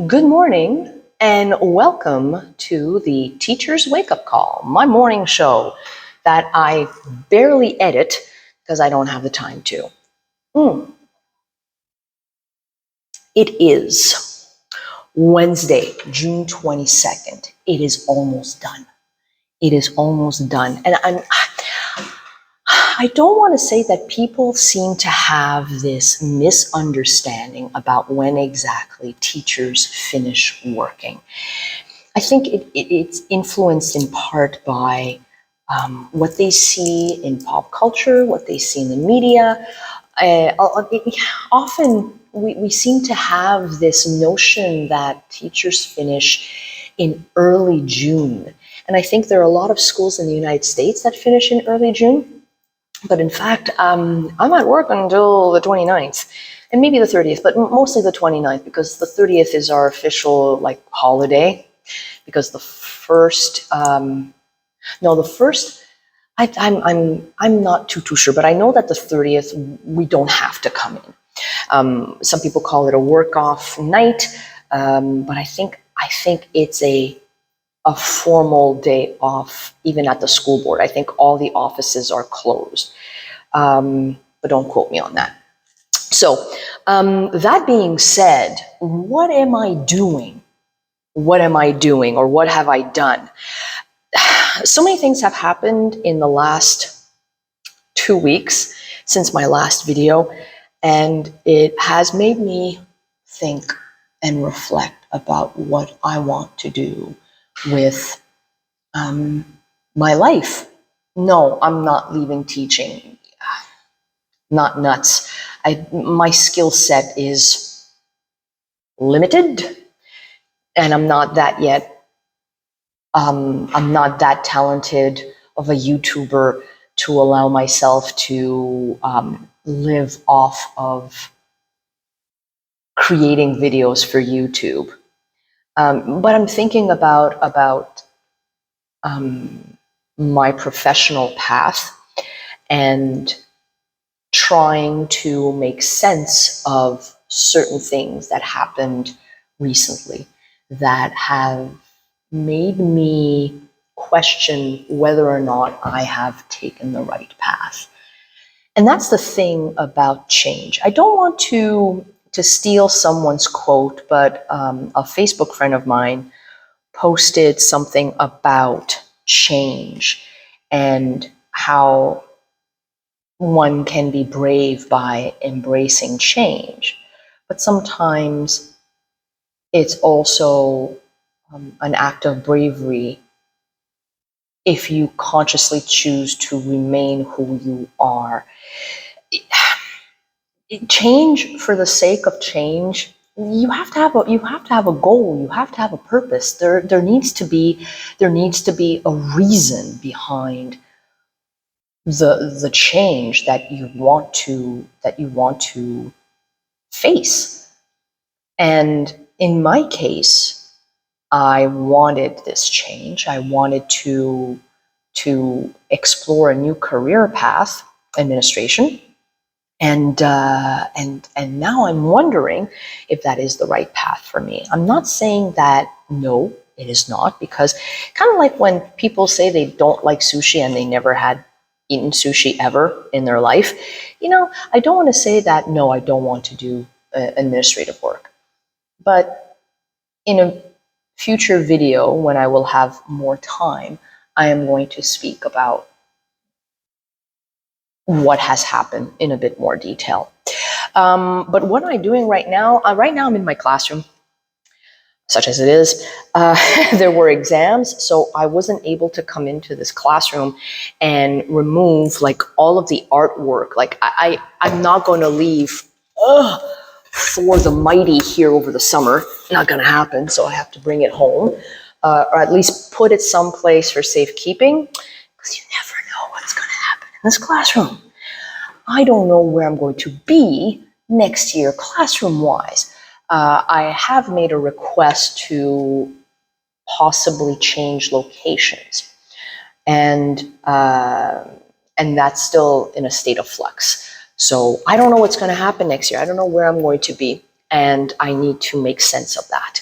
Good morning and welcome to the Teacher's Wake Up Call, my morning show that I barely edit because I don't have the time to. It is Wednesday, June 22nd. It is almost done. It is almost done. And I don't want to say that people seem to have this misunderstanding about when exactly teachers finish working. I think it's influenced in part by what they see in pop culture, what they see in the media. Often we seem to have this notion that teachers finish in early June. And I think there are a lot of schools in the United States that finish in early June. But in fact, I'm at work until the 29th and maybe the 30th, but mostly the 29th because the 30th is our official holiday. Because the first, I'm not too sure, but I know that the 30th we don't have to come in. Some people call it a work off night, but I think it's a formal day off, even at the school board. I think all the offices are closed, but don't quote me on that. So that being said, what am I doing? What am I doing, or what have I done? So many things have happened in the last 2 weeks since my last video, and it has made me think and reflect about what I want to do with my life. No, I'm not leaving teaching. Not nuts. My skill set is limited, and I'm not that yet. I'm not that talented of a YouTuber to allow myself to live off of creating videos for YouTube. But I'm thinking about my professional path and trying to make sense of certain things that happened recently that have made me question whether or not I have taken the right path. And that's the thing about change. I don't want to steal someone's quote, but a Facebook friend of mine posted something about change and how one can be brave by embracing change. But sometimes it's also an act of bravery if you consciously choose to remain who you are. Change for the sake of change, you have to have a goal, you have to have a purpose. There needs to be a reason behind the change that you want to face. And in my case, I wanted this change. I wanted to explore a new career path, administration, and now I'm wondering if that is the right path for me. I'm not saying that no, it is not, because kind of like when people say they don't like sushi and they never had eaten sushi ever in their life, I don't want to say that no, I don't want to do administrative work. But in a future video, when I will have more time, I am going to speak about what has happened in a bit more detail. But what am I doing right now? Right now I'm in my classroom, such as it is. There were exams, so I wasn't able to come into this classroom and remove all of the artwork. I'm not going to leave for the mighty here over the summer. Not going to happen, so I have to bring it home, or at least put it someplace for safekeeping, because you never know what's going to happen in this classroom. I don't know where I'm going to be next year classroom-wise. I have made a request to possibly change locations, and that's still in a state of flux. So I don't know what's going to happen next year. I don't know where I'm going to be, and I need to make sense of that.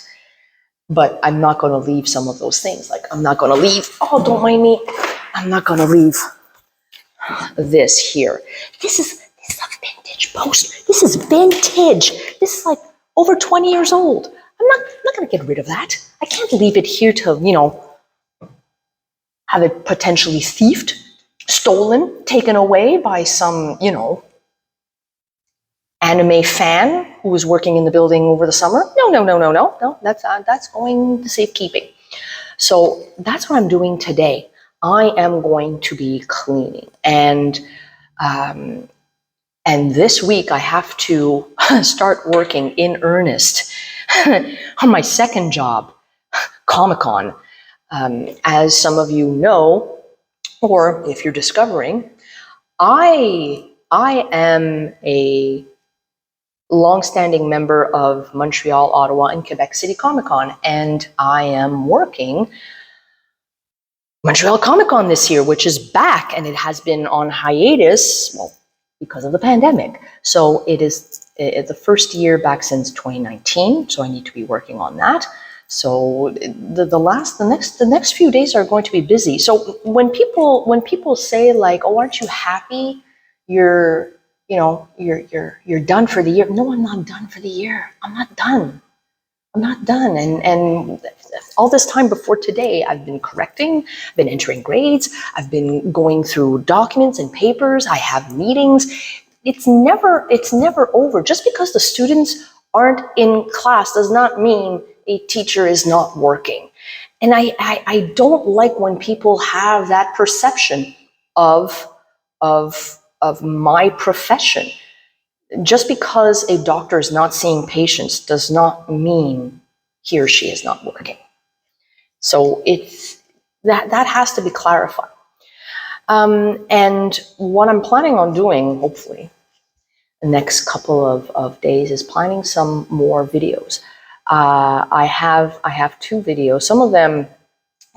but I'm not going to leave some of those things. Like I'm not going to leave, oh, don't mind me. I'm not going to leave this here. This is a vintage poster. This is vintage. This is like over 20 years old. I'm not going to get rid of that. I can't leave it here to, have it potentially thieved, stolen, taken away by some, anime fan who was working in the building over the summer. No. That's going to safekeeping. So that's what I'm doing today. I am going to be cleaning, and this week I have to start working in earnest on my second job, Comic-Con. As some of you know, or if you're discovering, I am a long-standing member of Montreal, Ottawa, and Quebec City Comic-Con, and I am working Montreal Comic-Con this year, which is back, and it has been on hiatus, well, because of the pandemic. So it is the first year back since 2019, so I need to be working on that. So the next few days are going to be busy. So when people say like, "Oh, aren't you happy? You're done for the year." No, I'm not done for the year. I'm not done. And all this time before today, I've been correcting, been entering grades, I've been going through documents and papers, I have meetings. It's never over. Just because the students aren't in class does not mean a teacher is not working. And I don't like when people have that perception of my profession. Just because a doctor is not seeing patients does not mean he or she is not working. So it's that has to be clarified. And what I'm planning on doing, hopefully, the next couple of days, is planning some more videos. I have 2 videos, some of them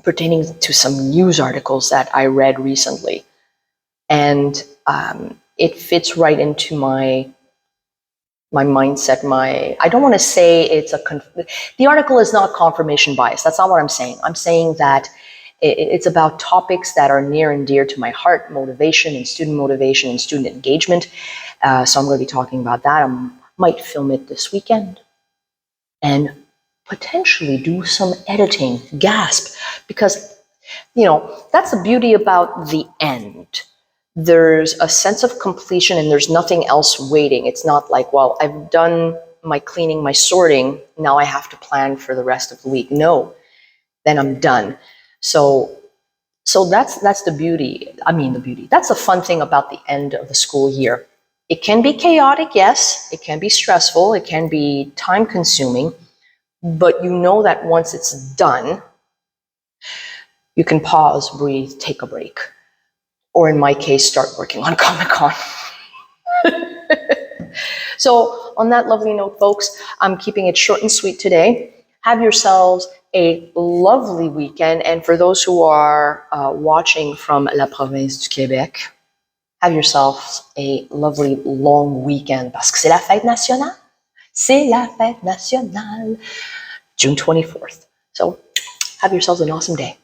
pertaining to some news articles that I read recently, and it fits right into my mindset. I don't want to say it's the article is not confirmation bias. That's not what I'm saying. I'm saying that it's about topics that are near and dear to my heart: motivation and student engagement. So I'm going to be talking about that. I might film it this weekend and potentially do some editing. Gasp. Because, that's the beauty about the end. There's a sense of completion and there's nothing else waiting. It's not like, well, I've done my cleaning, my sorting, now I have to plan for the rest of the week. No, then I'm done. So that's the beauty. That's the fun thing about the end of the school year. It can be chaotic, yes. It can be stressful. It can be time consuming. But you know that once it's done, you can pause, breathe, take a break. Or in my case, start working on Comic-Con. So on that lovely note, folks, I'm keeping it short and sweet today. Have yourselves a lovely weekend. And for those who are watching from La Province du Québec, have yourselves a lovely long weekend. Parce que c'est la fête nationale. C'est la fête nationale. June 24th. So have yourselves an awesome day.